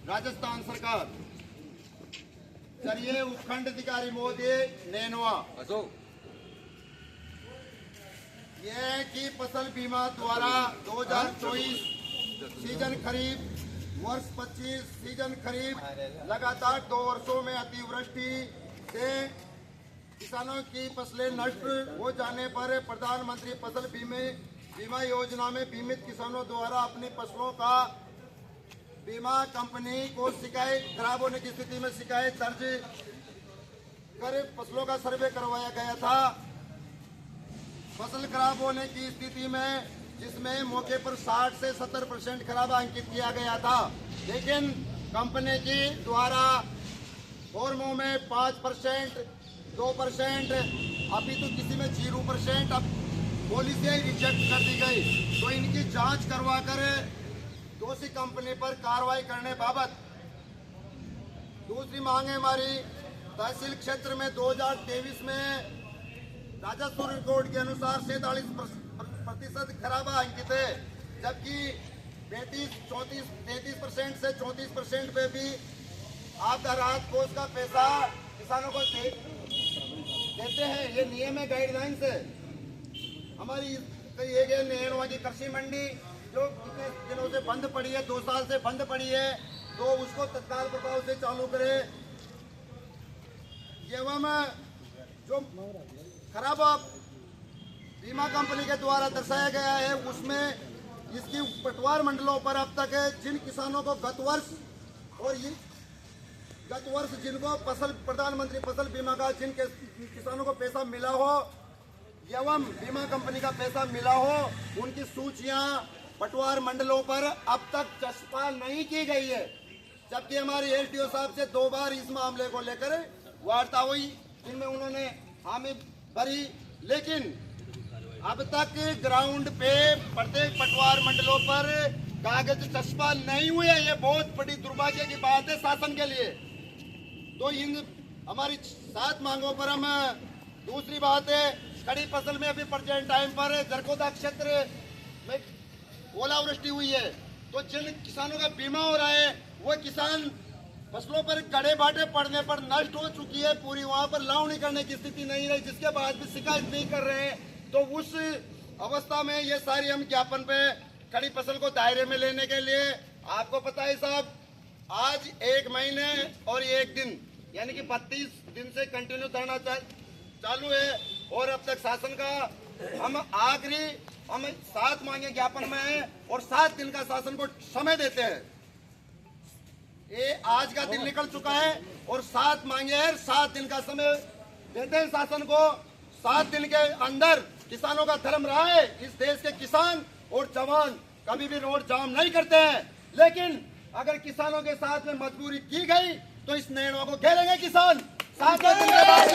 राजस्थान सरकार चलिए उपखंड अधिकारी महोदय नैनवा ये की फसल बीमा द्वारा 2024 सीजन खरीफ वर्ष 25 सीजन खरीफ लगातार 2 वर्षों में अतिवृष्टि से किसानों की फसलें नष्ट हो जाने पर प्रधानमंत्री फसल बीमा योजना में बीमित किसानों द्वारा अपनी फसलों का बीमा कंपनी को शिकायत खराब होने की स्थिति में शिकायत दर्ज कर फसलों का सर्वे करवाया गया था। फसल खराब होने की स्थिति में जिसमें मौके पर 60 से 70% खराब अंकित किया गया था, लेकिन कंपनी की द्वारा फॉर्मों में 5%, 2%, अभी तो किसी में 0% अब पॉलिसी रिजेक्ट कर दी गई। तो इनकी जांच करवाकर दोषी कंपनी पर कार्रवाई करने बाबत दूसरी मांग है हमारी। तहसील क्षेत्र में 2023 में राजस्व रिकॉर्ड के अनुसार 47% खराबा अंकित है, जबकि 33% से 34% पे भी आपदा राहत कोष का पैसा किसानों को देते हैं। ये नियम है, गाइडलाइंस है। हमारी ये गए नैनवा की कृषि मंडी जो कितने दिनों से बंद पड़ी है, 2 साल से बंद पड़ी है, तो उसको तत्काल प्रभाव से चालू करे। एवं जो खराब बीमा कंपनी के द्वारा दर्शाया गया है उसमें इसकी पटवार मंडलों पर अब तक जिन किसानों को गत वर्ष जिनको प्रधानमंत्री फसल बीमा का जिन किसानों को पैसा मिला हो एवं बीमा कंपनी का पैसा मिला हो, उनकी सूचियां पटवार मंडलों पर अब तक चस्पा नहीं की गई है। जबकि हमारे एलटीओ साहब से 2 बार इस मामले को लेकर वार्ता हुई, जिनमें उन्होंने हामी भरी, लेकिन अब तक ग्राउंड पे प्रत्येक पटवार मंडलों पर कागज चस्पा नहीं हुए। ये बहुत बड़ी दुर्भाग्य की बात है शासन के लिए। तो इन हमारी 7 मांगों पर हम दूसरी बात है, खड़ी फसल में अभी प्रेजेंट टाइम पर जरकोदा क्षेत्र में ओलावृष्टि हुई है, तो जिन किसानों का बीमा हो रहा है वो किसान फसलों पर गड़े बाटे पड़ने पर नष्ट हो चुकी है पूरी, वहां पर लावनी करने की स्थिति नहीं रही, जिसके बाद भी शिकायत नहीं कर रहे हैं। तो उस अवस्था में ये सारी हम ज्ञापन पे खड़ी फसल को दायरे में लेने के लिए, आपको पता है साहब, आज 1 महीने और 1 दिन यानी कि 32 दिन से कंटिन्यू धरना चालू है और अब तक शासन का हम 7 मांगे ज्ञापन में है और 7 दिन का शासन को समय देते हैं। ये आज का दिन निकल चुका है और 7 मांगे हैं, 7 दिन का समय देते हैं शासन को। 7 दिन के अंदर किसानों का धर्म रहा है, इस देश के किसान और जवान कभी भी रोड जाम नहीं करते हैं, लेकिन अगर किसानों के साथ में मजबूरी की गई तो इस नैनवा को घेरेंगे किसान। 7 दिन के बाद